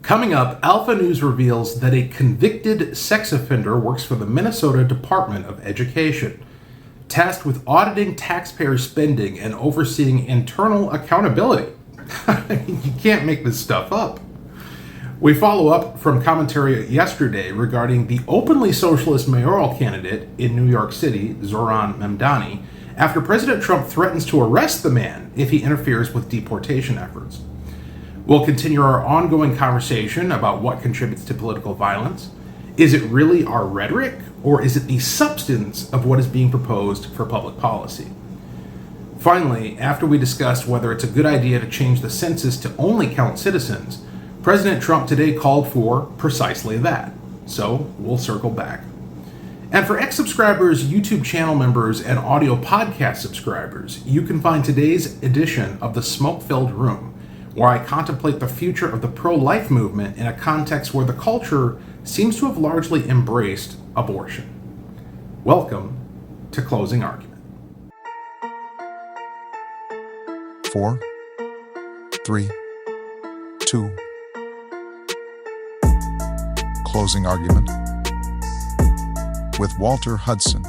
Coming up, Alpha News reveals that a convicted sex offender works for the Minnesota Department of Education, tasked with auditing taxpayer spending and overseeing internal accountability. You can't make this stuff up. We follow up from commentary yesterday regarding the openly socialist mayoral candidate in New York City, Zohran Mamdani, after President Trump threatens to arrest the man if he interferes with deportation efforts. We'll continue our ongoing conversation about what contributes to political violence. Is it really our rhetoric, or is it the substance of what is being proposed for public policy? Finally, after we discussed whether it's a good idea to change the census to only count citizens, President Trump today called for precisely that. So we'll circle back. And for X-Subscribers, YouTube channel members, and audio podcast subscribers, you can find today's edition of The Smoke-Filled Room, where I contemplate the future of the pro-life movement in a context where the culture seems to have largely embraced abortion. Welcome to Closing Argument. 4, 3, 2. Closing Argument with Walter Hudson.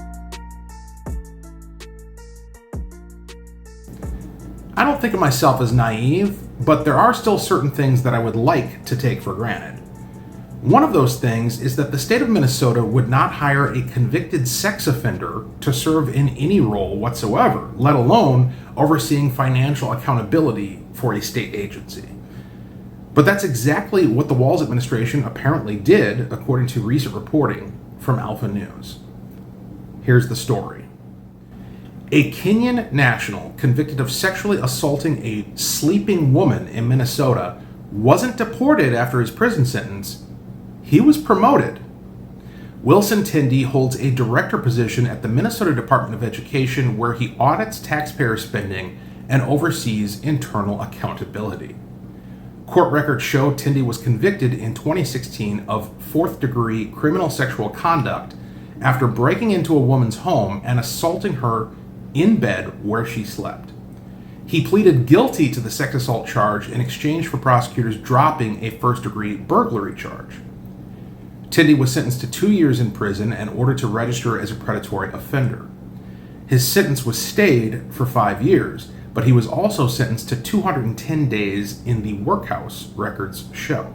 I don't think of myself as naive, but there are still certain things that I would like to take for granted. One of those things is that the state of Minnesota would not hire a convicted sex offender to serve in any role whatsoever, let alone overseeing financial accountability for a state agency. But that's exactly what the Walz administration apparently did, according to recent reporting from Alpha News. Here's the story. A Kenyan national convicted of sexually assaulting a sleeping woman in Minnesota wasn't deported after his prison sentence. He was promoted. Wilson Tindy holds a director position at the Minnesota Department of Education, where he audits taxpayer spending and oversees internal accountability. Court records show Tindy was convicted in 2016 of fourth-degree criminal sexual conduct after breaking into a woman's home and assaulting her in bed where she slept. He pleaded guilty to the sex assault charge in exchange for prosecutors dropping a first-degree burglary charge. Tindy was sentenced to 2 years in prison and ordered to register as a predatory offender. His sentence was stayed for 5 years, but he was also sentenced to 210 days in the workhouse, records show.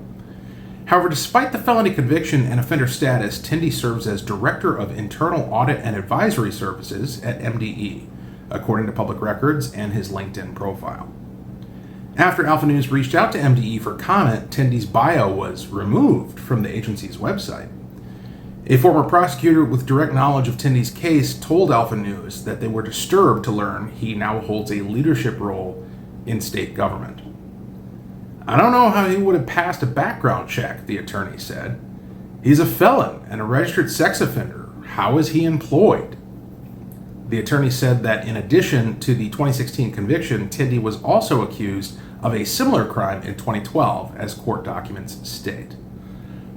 However, despite the felony conviction and offender status, Tindy serves as Director of Internal Audit and Advisory Services at MDE, according to public records and his LinkedIn profile. After Alpha News reached out to MDE for comment, Tindy's bio was removed from the agency's website. A former prosecutor with direct knowledge of Tindy's case told Alpha News that they were disturbed to learn he now holds a leadership role in state government. I don't know how he would have passed a background check, the attorney said. He's a felon and a registered sex offender. How is he employed? The attorney said that in addition to the 2016 conviction, Tindy was also accused of a similar crime in 2012, as court documents state.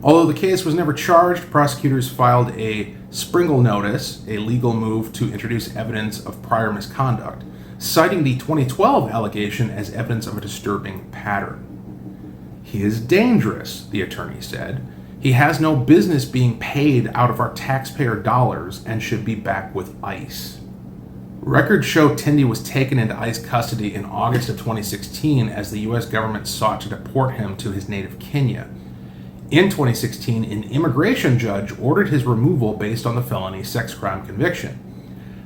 Although the case was never charged, prosecutors filed a Springle notice, a legal move to introduce evidence of prior misconduct, citing the 2012 allegation as evidence of a disturbing pattern. He is dangerous, the attorney said. He has no business being paid out of our taxpayer dollars and should be back with ICE. Records show Tindy was taken into ICE custody in August of 2016 as the U.S. government sought to deport him to his native Kenya. In 2016, an immigration judge ordered his removal based on the felony sex crime conviction.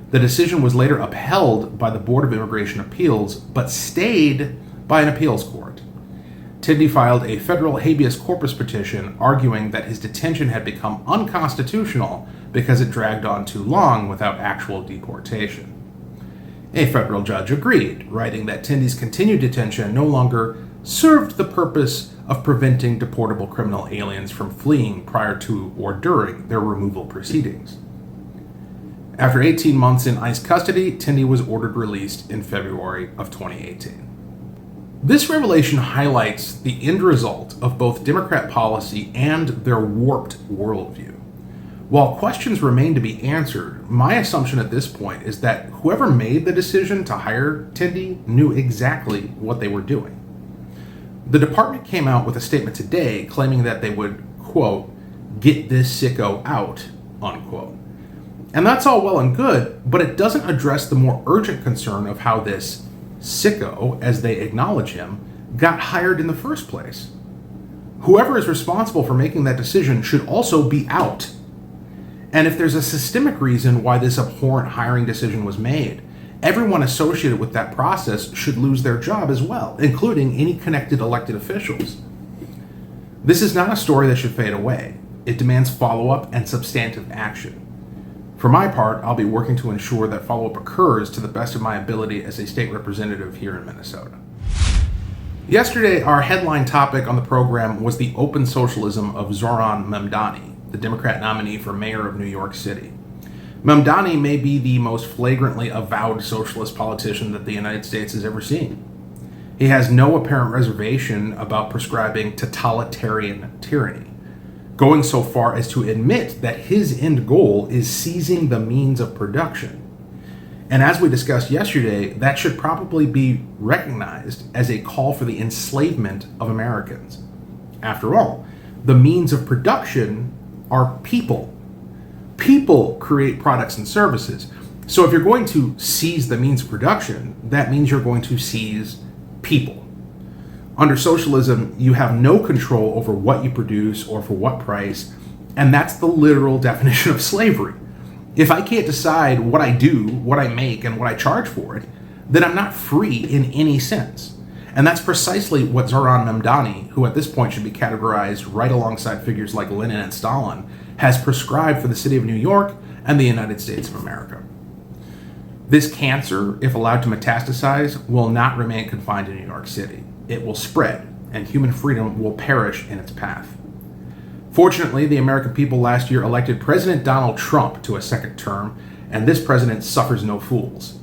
The decision was later upheld by the Board of Immigration Appeals, but stayed by an appeals court. Tindy filed a federal habeas corpus petition arguing that his detention had become unconstitutional because it dragged on too long without actual deportation. A federal judge agreed, writing that Tindy's continued detention no longer served the purpose of preventing deportable criminal aliens from fleeing prior to or during their removal proceedings. After 18 months in ICE custody, Tindy was ordered released in February of 2018. This revelation highlights the end result of both Democrat policy and their warped worldview. While questions remain to be answered, my assumption at this point is that whoever made the decision to hire Tindy knew exactly what they were doing. The department came out with a statement today claiming that they would, quote, get this sicko out, unquote. And that's all well and good, but it doesn't address the more urgent concern of how this sicko, as they acknowledge him, got hired in the first place. Whoever is responsible for making that decision should also be out. And if there's a systemic reason why this abhorrent hiring decision was made, everyone associated with that process should lose their job as well, including any connected elected officials. This is not a story that should fade away. It demands follow-up and substantive action. For my part, I'll be working to ensure that follow-up occurs to the best of my ability as a state representative here in Minnesota. Yesterday, our headline topic on the program was the open socialism of Zohran Mamdani, the Democrat nominee for mayor of New York City. Mamdani may be the most flagrantly avowed socialist politician that the United States has ever seen. He has no apparent reservation about prescribing totalitarian tyranny, going so far as to admit that his end goal is seizing the means of production. And as we discussed yesterday, that should probably be recognized as a call for the enslavement of Americans. After all, the means of production are people. People create products and services. So if you're going to seize the means of production, that means you're going to seize people. Under socialism, you have no control over what you produce or for what price, and that's the literal definition of slavery. If I can't decide what I do, what I make, and what I charge for it, then I'm not free in any sense. And that's precisely what Zohran Mamdani, who at this point should be categorized right alongside figures like Lenin and Stalin, has prescribed for the city of New York and the United States of America. This cancer, if allowed to metastasize, will not remain confined to New York City. It will spread, and human freedom will perish in its path. Fortunately, the American people last year elected President Donald Trump to a second term, and this president suffers no fools.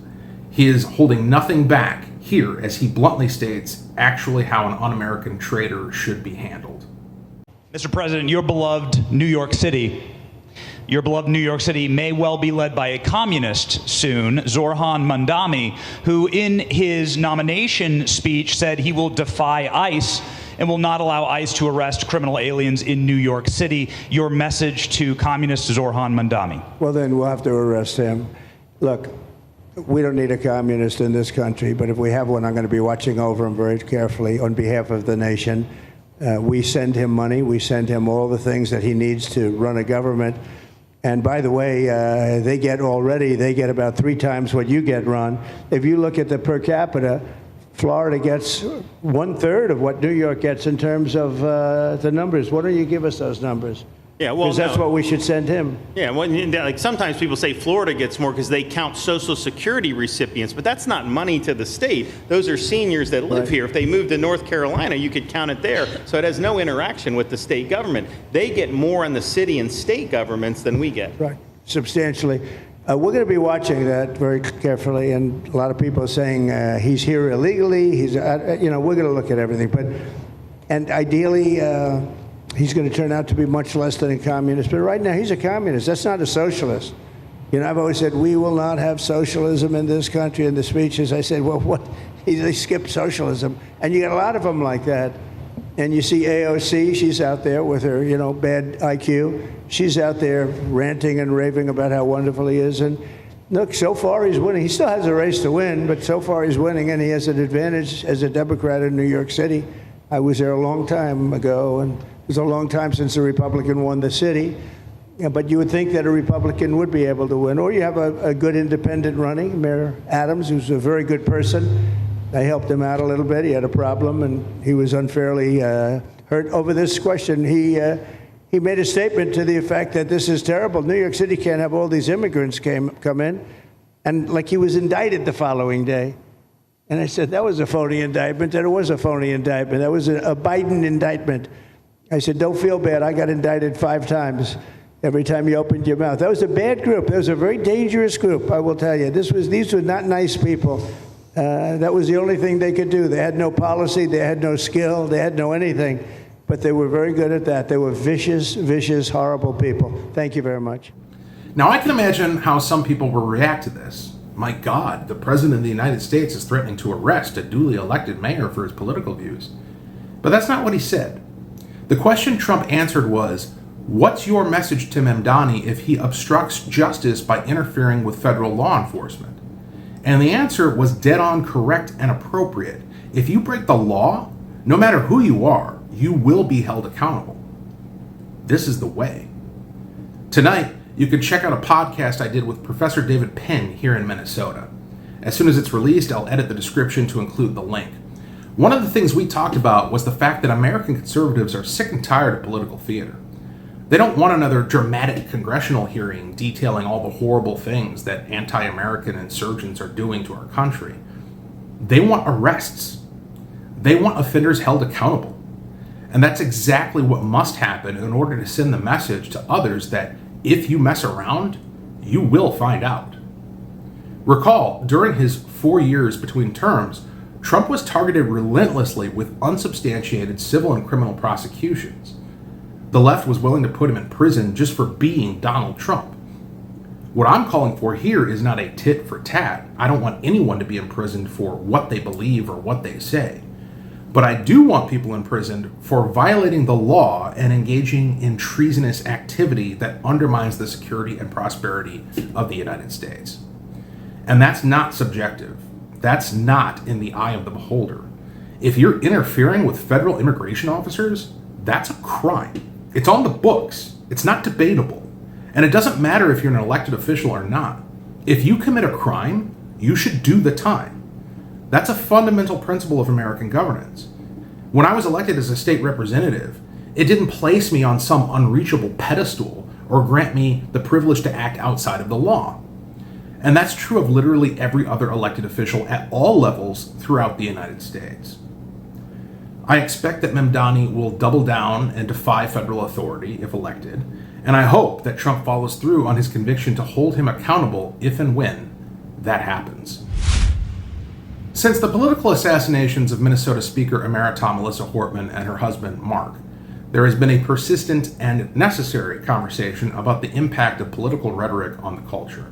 He is holding nothing back here, as he bluntly states actually how an un-American traitor should be handled. Mr. President, your beloved New York City may well be led by a communist soon, Zohran Mamdani, who in his nomination speech said he will defy ICE and will not allow ICE to arrest criminal aliens in New York City. Your message to communist Zohran Mamdani. Well, then we'll have to arrest him. Look, we don't need a communist in this country, but if we have one, I'm going to be watching over him very carefully on behalf of the nation. We send him money. We send him all the things that he needs to run a government. And by the way, they get about 3 times what you get, Ron. If you look at the per capita, Florida gets 1/3 of what New York gets in terms of the numbers. Why don't you give us those numbers? Yeah, well, because that's what we should send him. Yeah, well, like sometimes people say Florida gets more because they count Social Security recipients, but that's not money to the state. Those are seniors that live here. If they moved to North Carolina, you could count it there. So it has no interaction with the state government. They get more in the city and state governments than we get. Right, substantially. We're going to be watching that very carefully, and a lot of people are saying he's here illegally. We're going to look at everything, and ideally. He's going to turn out to be much less than a communist. But right now, he's a communist. That's not a socialist. I've always said, we will not have socialism in this country. In the speeches, I said, well, what? They skipped socialism. And you got a lot of them like that. And you see AOC, she's out there with her, bad IQ. She's out there ranting and raving about how wonderful he is. And look, so far he's winning. He still has a race to win, but so far he's winning, and he has an advantage as a Democrat in New York City. I was there a long time ago, and it was a long time since a Republican won the city, but you would think that a Republican would be able to win. Or you have a good independent running, Mayor Adams, who's a very good person. I helped him out a little bit. He had a problem, and he was unfairly hurt over this question. He made a statement to the effect that this is terrible. New York City can't have all these immigrants come in, and like he was indicted the following day. And I said, that was a phony indictment, and it was a phony indictment. That was a Biden indictment. I said, don't feel bad. I got indicted 5 times every time you opened your mouth. That was a bad group. That was a very dangerous group, I will tell you. These were not nice people. That was the only thing they could do. They had no policy. They had no skill. They had no anything. But they were very good at that. They were vicious, vicious, horrible people. Thank you very much. Now, I can imagine how some people will react to this. My God, the President of the United States is threatening to arrest a duly elected mayor for his political views. But that's not what he said. The question Trump answered was, what's your message to Mamdani if he obstructs justice by interfering with federal law enforcement? And the answer was dead on correct and appropriate. If you break the law, no matter who you are, you will be held accountable. This is the way. Tonight, you can check out a podcast I did with Professor David Penn here in Minnesota. As soon as it's released, I'll edit the description to include the link. One of the things we talked about was the fact that American conservatives are sick and tired of political theater. They don't want another dramatic congressional hearing detailing all the horrible things that anti-American insurgents are doing to our country. They want arrests. They want offenders held accountable. And that's exactly what must happen in order to send the message to others that if you mess around, you will find out. Recall, during his 4 years between terms, Trump was targeted relentlessly with unsubstantiated civil and criminal prosecutions. The left was willing to put him in prison just for being Donald Trump. What I'm calling for here is not a tit for tat. I don't want anyone to be imprisoned for what they believe or what they say. But I do want people imprisoned for violating the law and engaging in treasonous activity that undermines the security and prosperity of the United States. And that's not subjective. That's not in the eye of the beholder. If you're interfering with federal immigration officers, that's a crime. It's on the books. It's not debatable. And it doesn't matter if you're an elected official or not. If you commit a crime, you should do the time. That's a fundamental principle of American governance. When I was elected as a state representative, it didn't place me on some unreachable pedestal or grant me the privilege to act outside of the law. And that's true of literally every other elected official at all levels throughout the United States. I expect that Mamdani will double down and defy federal authority if elected, and I hope that Trump follows through on his conviction to hold him accountable if and when that happens. Since the political assassinations of Minnesota Speaker Emerita Melissa Hortman and her husband, Mark, there has been a persistent and necessary conversation about the impact of political rhetoric on the culture.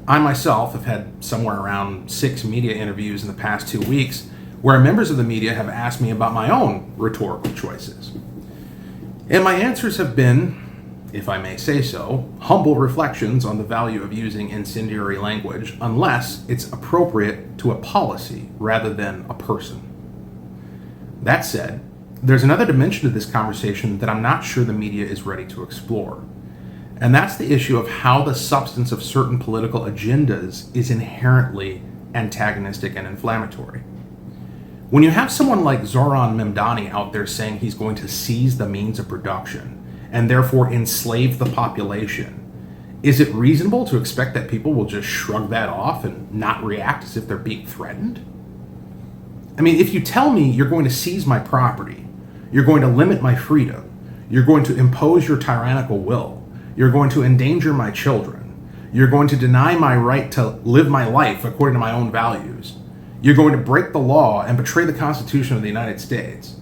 I myself have had somewhere around 6 media interviews in the past 2 weeks where members of the media have asked me about my own rhetorical choices. And my answers have been, if I may say so, humble reflections on the value of using incendiary language unless it's appropriate to a policy rather than a person. That said, there's another dimension to this conversation that I'm not sure the media is ready to explore. And that's the issue of how the substance of certain political agendas is inherently antagonistic and inflammatory. When you have someone like Zohran Mamdani out there saying he's going to seize the means of production and therefore enslave the population, is it reasonable to expect that people will just shrug that off and not react as if they're being threatened? I mean, if you tell me you're going to seize my property, you're going to limit my freedom, you're going to impose your tyrannical will, you're going to endanger my children, you're going to deny my right to live my life according to my own values, you're going to break the law and betray the Constitution of the United States.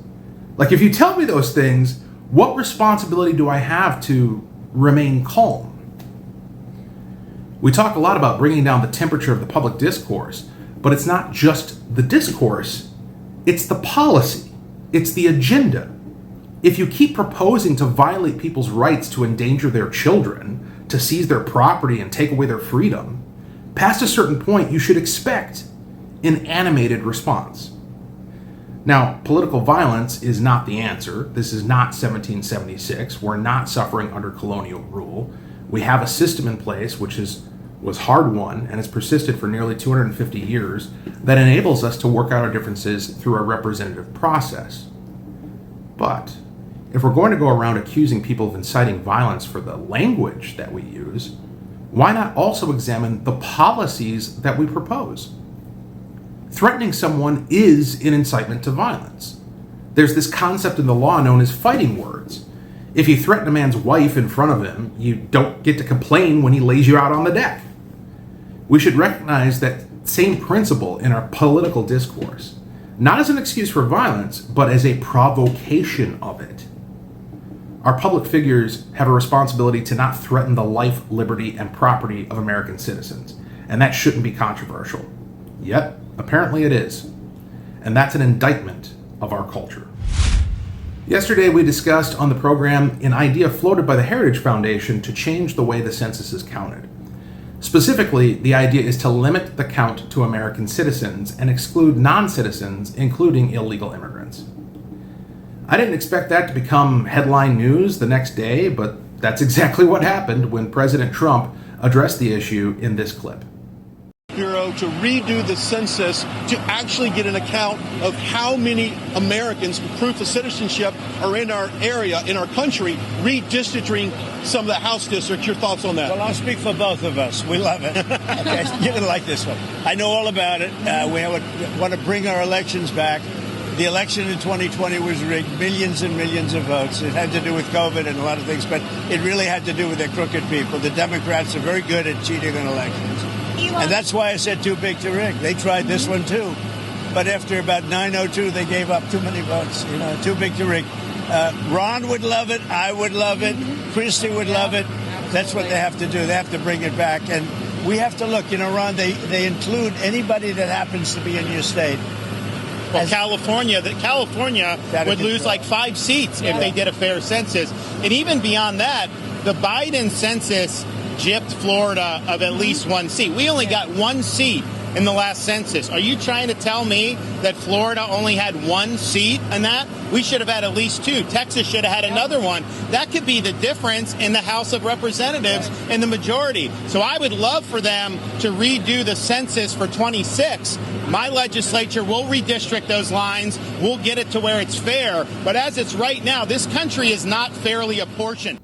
Like, if you tell me those things, what responsibility do I have to remain calm? We talk a lot about bringing down the temperature of the public discourse, but it's not just the discourse, it's the policy, it's the agenda. If you keep proposing to violate people's rights to endanger their children, to seize their property and take away their freedom, past a certain point you should expect an animated response. Now, political violence is not the answer. This is not 1776. We're not suffering under colonial rule. We have a system in place which was hard-won and has persisted for nearly 250 years that enables us to work out our differences through a representative process. But if we're going to go around accusing people of inciting violence for the language that we use, why not also examine the policies that we propose? Threatening someone is an incitement to violence. There's this concept in the law known as fighting words. If you threaten a man's wife in front of him, you don't get to complain when he lays you out on the deck. We should recognize that same principle in our political discourse, not as an excuse for violence, but as a provocation of it. Our public figures have a responsibility to not threaten the life, liberty, and property of American citizens, and that shouldn't be controversial. Yet, apparently it is. And that's an indictment of our culture. Yesterday, we discussed on the program an idea floated by the Heritage Foundation to change the way the census is counted. Specifically, the idea is to limit the count to American citizens and exclude non-citizens, including illegal immigrants. I didn't expect that to become headline news the next day, but that's exactly what happened when President Trump addressed the issue in this clip. Bureau to redo the census to actually get an account of how many Americans with proof of citizenship are in our area, in our country, redistricting some of the House districts. Your thoughts on that? Well, I'll speak for both of us. We love it. Okay, you're going to like this one. I know all about it. We want to bring our elections back. The election in 2020 was rigged, millions and millions of votes. It had to do with COVID and a lot of things, but it really had to do with the crooked people. The Democrats are very good at cheating on elections. And that's why I said too big to rig. They tried this one too. But after about 9:02, they gave up too many votes. Too big to rig. Ron would love it. I would love it. Christie would love it. That's what they have to do. They have to bring it back. And we have to look. Ron, they include anybody that happens to be in your state. Well, California would lose like 5 seats if they did a fair census. And even beyond that, the Biden census gypped Florida of at least 1 seat. We only got 1 seat in the last census. Are you trying to tell me that Florida only had 1 seat in that? We should have had at least 2. Texas should have had another one. That could be the difference in the House of Representatives in the majority. So I would love for them to redo the census for 26. My legislature will redistrict those lines. We'll get it to where it's fair. But as it's right now, this country is not fairly apportioned.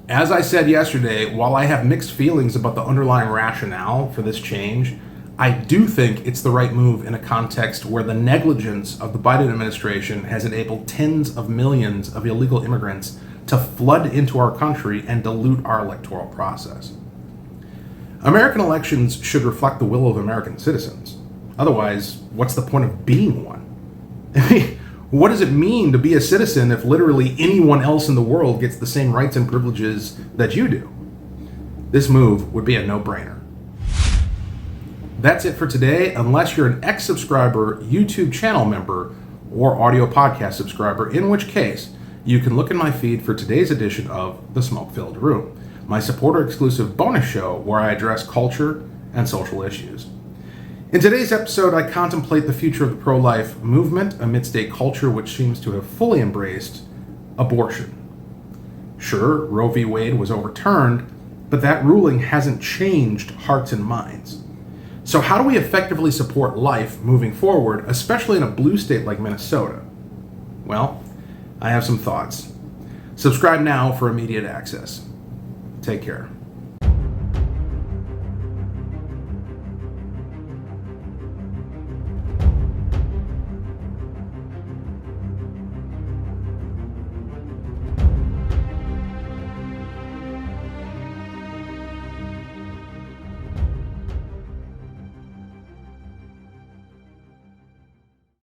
As I said yesterday, while I have mixed feelings about the underlying rationale for this change, I do think it's the right move in a context where the negligence of the Biden administration has enabled tens of millions of illegal immigrants to flood into our country and dilute our electoral process. American elections should reflect the will of American citizens. Otherwise, what's the point of being one? I mean, what does it mean to be a citizen if literally anyone else in the world gets the same rights and privileges that you do? This move would be a no-brainer. That's it for today, unless you're an ex-subscriber, YouTube channel member, or audio podcast subscriber, in which case you can look in my feed for today's edition of The Smoke-Filled Room, my supporter-exclusive bonus show where I address culture and social issues. In today's episode, I contemplate the future of the pro-life movement amidst a culture which seems to have fully embraced abortion. Sure, Roe v. Wade was overturned, but that ruling hasn't changed hearts and minds. So how do we effectively support life moving forward, especially in a blue state like Minnesota? Well, I have some thoughts. Subscribe now for immediate access. Take care.